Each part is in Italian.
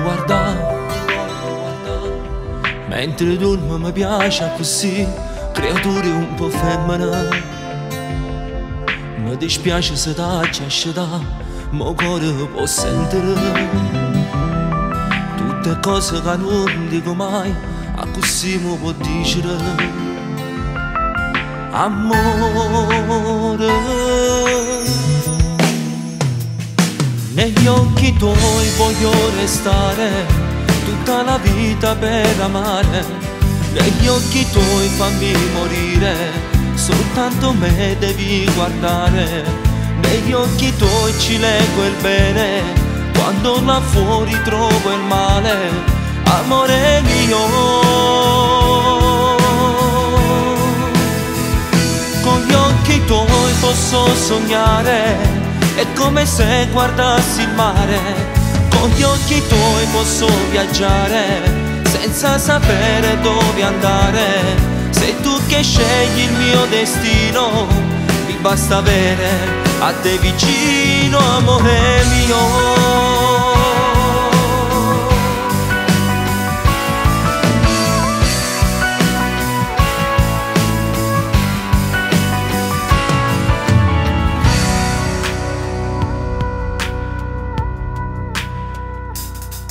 guardare. Mentre dormo mi piace così, creature un po' femmine. Mi dispiace se t'hai asciugato, mo cuore può sentire tutte cose che non dico mai, a così mi può dire. Amore, negli occhi tuoi voglio restare tutta la vita per amare. Negli occhi tuoi fammi morire, soltanto me devi guardare. Negli occhi tuoi ci leggo il bene, quando là fuori trovo il male. Amore mio, con gli occhi tuoi posso sognare, è come se guardassi il mare. Con gli occhi tuoi posso viaggiare, senza sapere dove andare. Sei tu che scegli il mio destino, mi basta avere a te vicino, amore mio.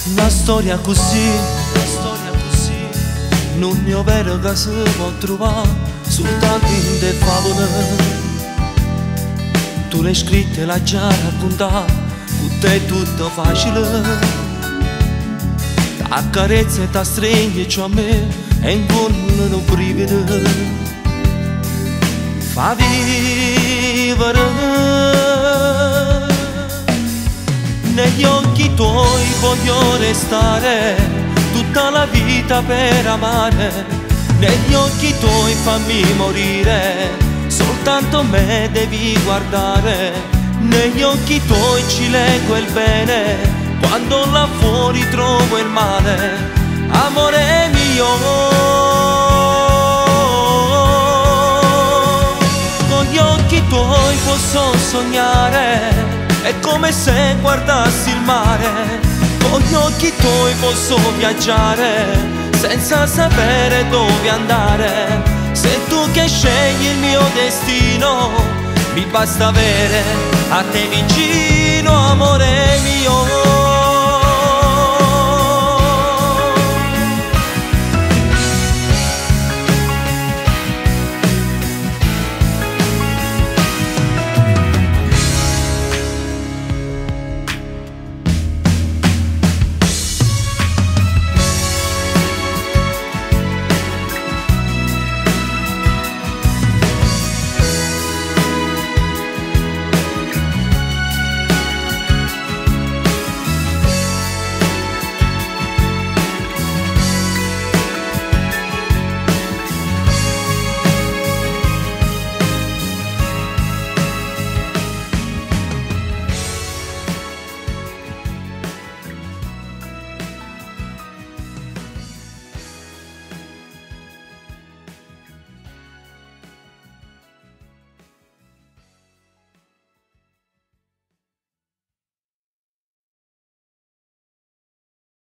Una storia così, non è vero che si può trovare soltanto in te favole. Tu l'hai scritta e l'hai già raccontata, con te è tutto facile. T'accarezza e t'astringi a me e in cuore non brivido. Fa vivere. Negli occhi tuoi voglio restare tutta la vita per amare. Negli occhi tuoi fammi morire, soltanto me devi guardare. Negli occhi tuoi ci leggo il bene, quando là fuori trovo il male. Amore mio, con gli occhi tuoi posso sognare, è come se guardassi il mare. Con gli occhi tuoi posso viaggiare, senza sapere dove andare. Sei tu che scegli il mio destino, mi basta avere a te vicino, amore mio.